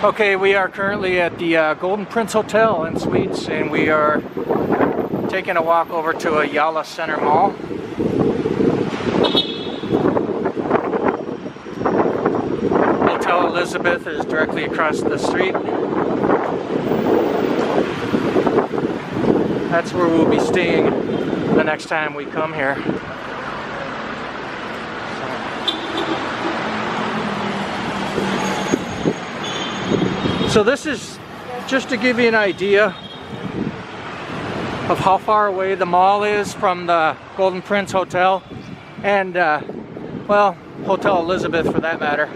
Okay, we are currently at the Golden Prince Hotel and Suites, and we are taking a walk over to Ayala Center Mall. Hotel Elizabeth is directly across the street. That's where we'll be staying the next time we come here. So this is just to give you an idea of how far away the mall is from the Golden Prince Hotel and, well, Hotel Elizabeth for that matter.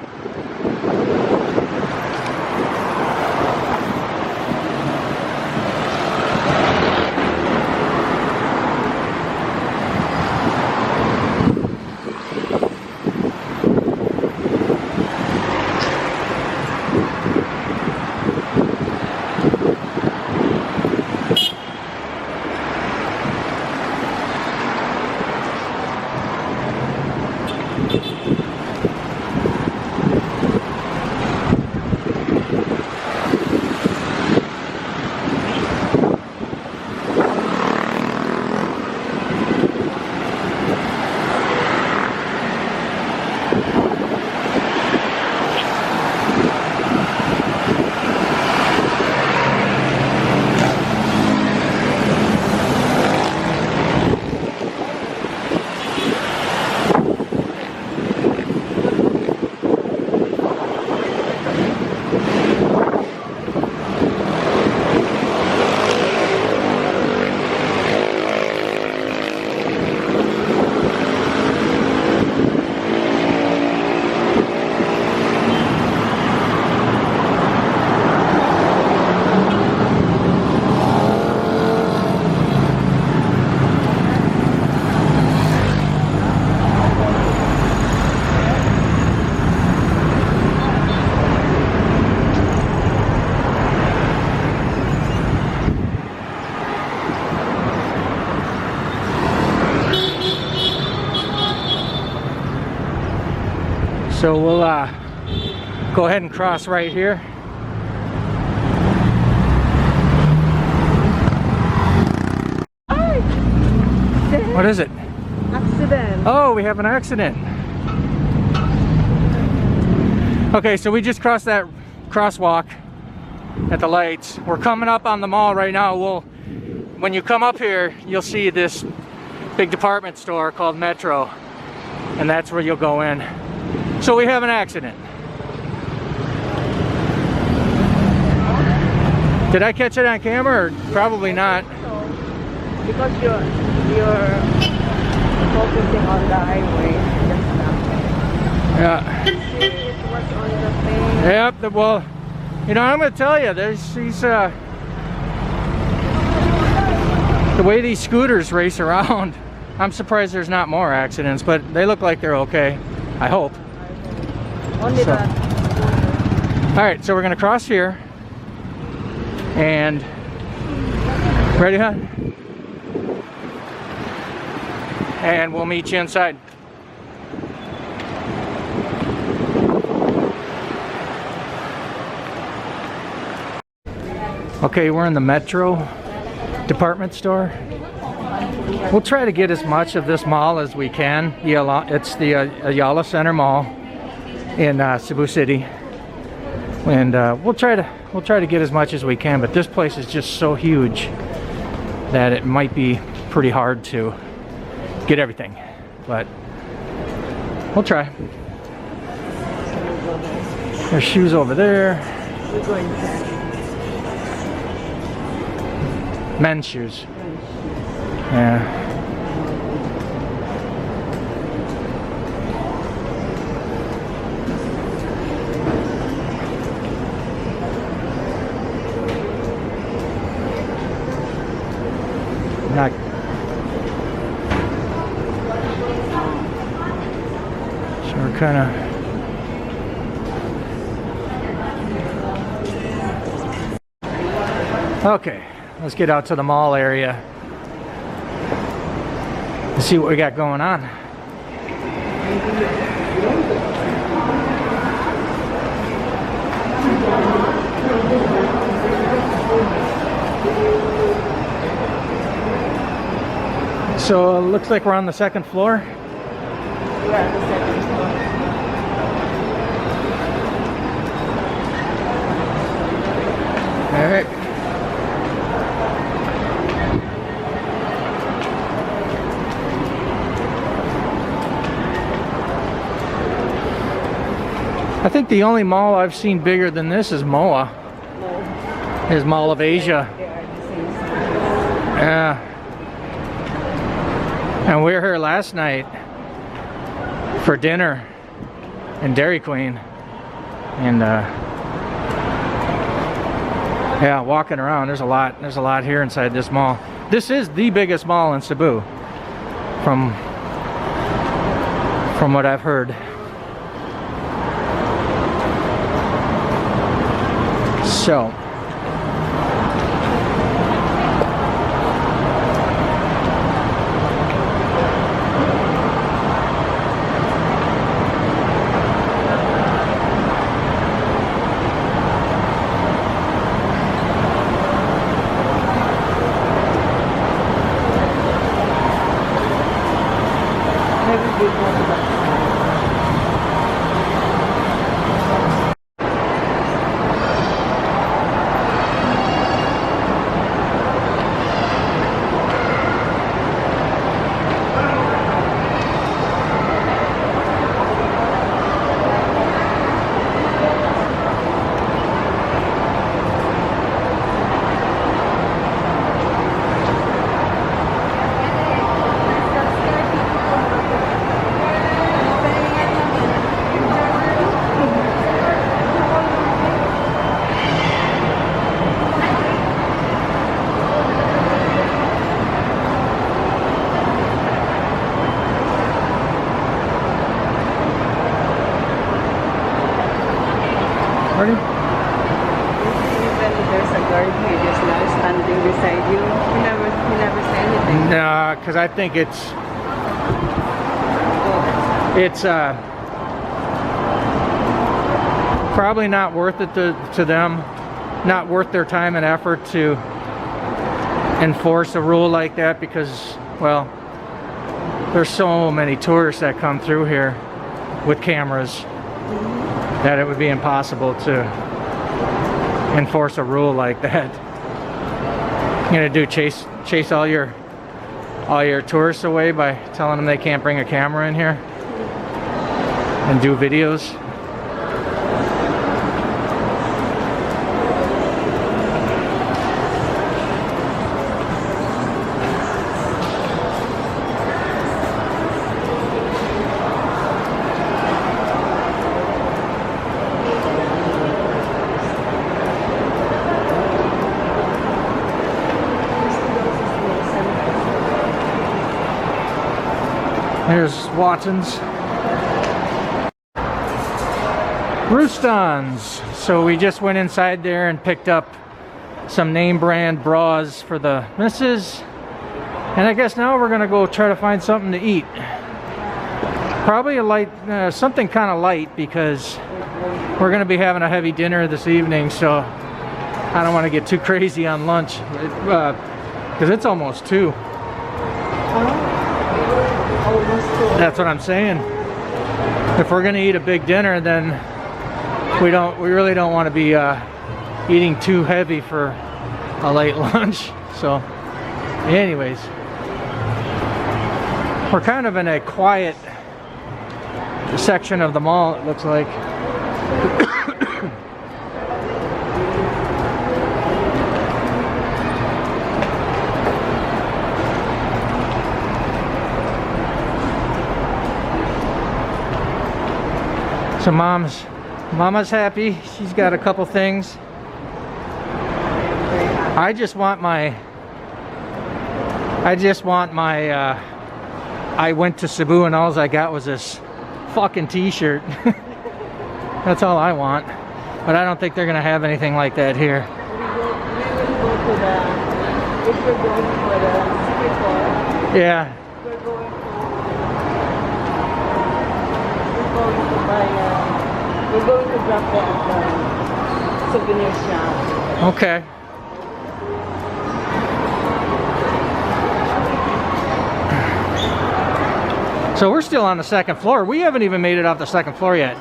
So we'll go ahead and cross right here. What is it? Accident. Oh, we have an accident. Okay, so we just crossed that crosswalk at the lights. We're coming up on the mall right now. When you come up here, you'll see this big department store called Metro, and that's where you'll go in. So we have an accident. Did I catch it on camera or probably not? So, because you're focusing on the highway. Yeah. See, it was on the thing. Yep. Well, you know, I'm going to tell you, there's these the way these scooters race around. I'm surprised there's not more accidents, but they look like they're okay. I hope. Only that. All right, so we're gonna cross here, and ready, huh? And we'll meet you inside. Okay, we're in the Metro department store. We'll try to get as much of this mall as we can. It's the Ayala Center Mall in Cebu City, and we'll try to get as much as we can, but this place is just so huge that it might be pretty hard to get everything, but we'll try. There's shoes over there. We're going to men's shoes. Yeah. Not so we're kind of okay. Let's get out to the mall area and see what we got going on. So it looks like we're on the second floor. We are on the second floor. All right. I think the only mall I've seen bigger than this is MOA. No, Is Mall of Asia. they are the same size. Yeah. And we were here last night for dinner in Dairy Queen. And yeah, walking around, there's a lot here inside this mall. This is the biggest mall in Cebu from what I've heard. So Maybe we go to that side. ready? Even there's a guard here just now standing beside you. He never say anything. No, because I think it's probably not worth it to them, not worth their time and effort to enforce a rule like that, because, well, there's so many tourists that come through here with cameras that it would be impossible to enforce a rule like that. You're gonna do chase all your tourists away by telling them they can't bring a camera in here and do videos. There's Watson's. Roustons. So we just went inside there and picked up some name brand bras for the missus. And I guess now we're gonna go try to find something to eat. Probably a light, something kind of light, because we're gonna be having a heavy dinner this evening, so I don't want to get too crazy on lunch, because it's almost 2. That's what I'm saying. If we're gonna eat a big dinner, then we really don't want to be eating too heavy for a late lunch. So anyways, we're kind of in a quiet section of the mall, it looks like. So Mama's happy. She's got a couple things. I just want my I went to Cebu and all I got was this fucking t-shirt. That's all I want. But I don't think they're gonna have anything like that here. We will go to if we're going for the street. Yeah. We're going to drop that at the souvenir shop. Okay. So we're still on the second floor. We haven't even made it off the second floor yet.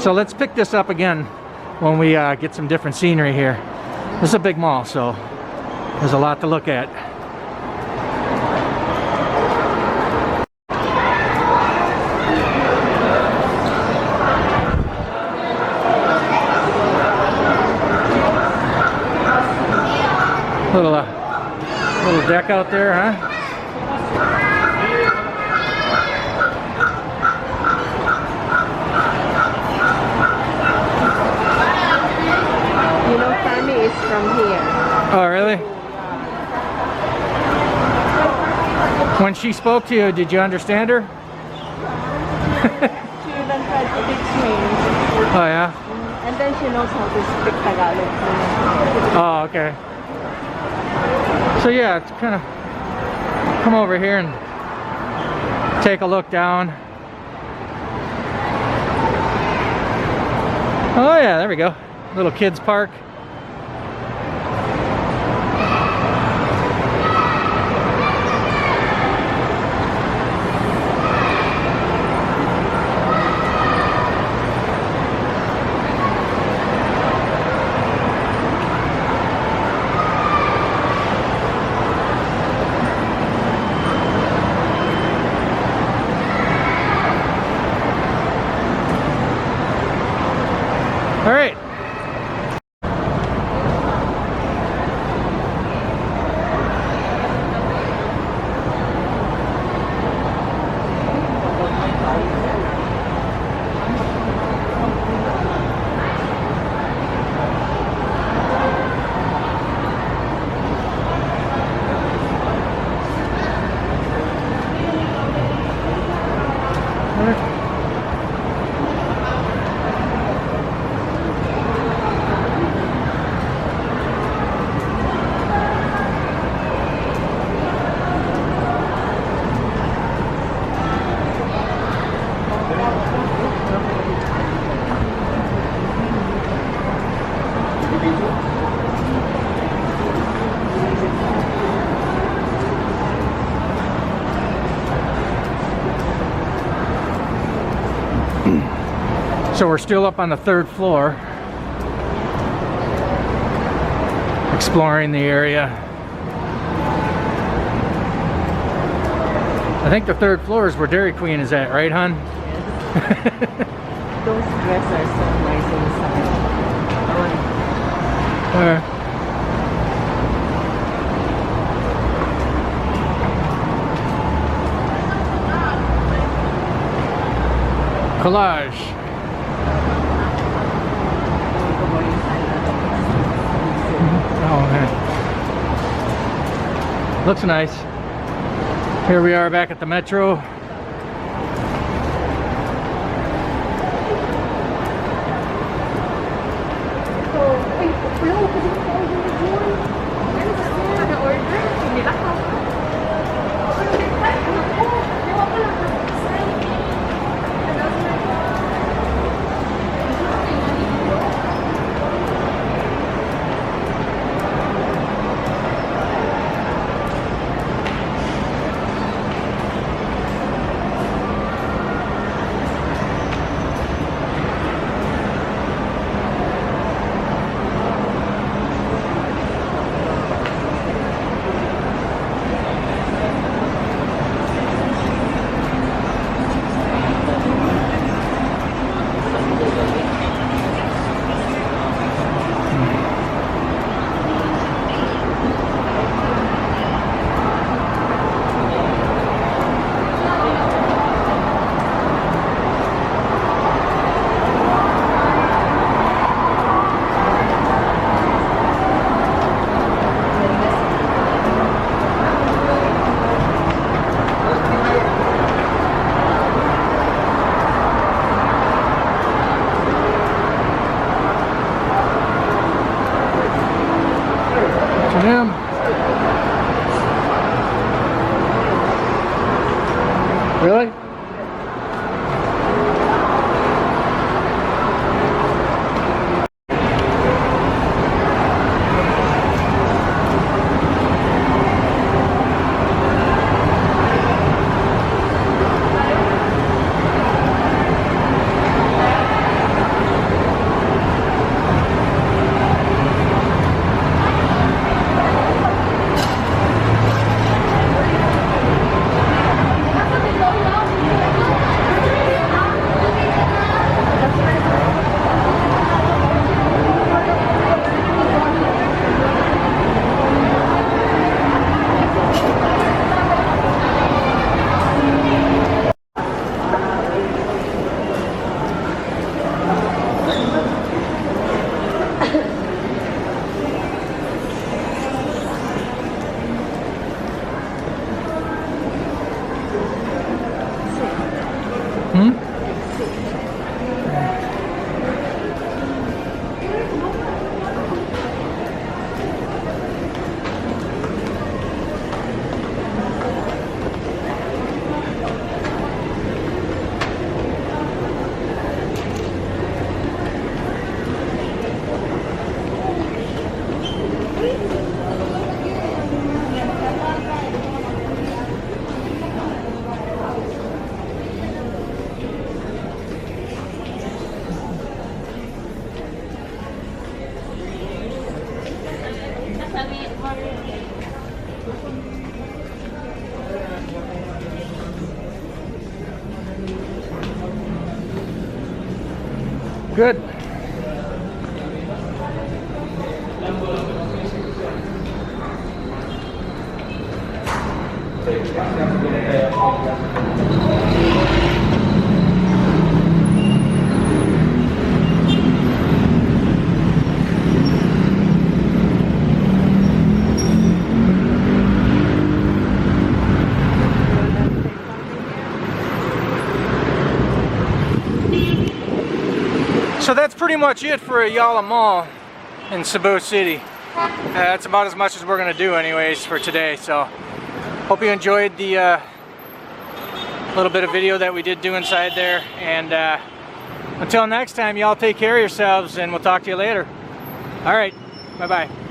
So let's pick this up again when we get some different scenery here. This is a big mall, so there's a lot to look at. Little deck out there, huh? You know, Tammy is from here. Oh, really? When she spoke to you, did you understand her? She even tried to teach me. Oh, yeah? And then she knows how to speak Tagalog. Oh, okay. So yeah, it's kind of come over here and take a look down. Oh yeah, there we go. Little kids park. All right. So we're still up on the third floor, exploring the area. I think the third floor is where Dairy Queen is at, right, hon? Those dresses are so nice inside. Collage. Oh man, looks nice. Here we are back at the Metro. Him. Really? Good. So that's pretty much it for Ayala Mall in Cebu City. That's about as much as we're going to do anyways for today. So hope you enjoyed the little bit of video that we did do inside there. And until next time, y'all take care of yourselves and we'll talk to you later. All right, bye-bye.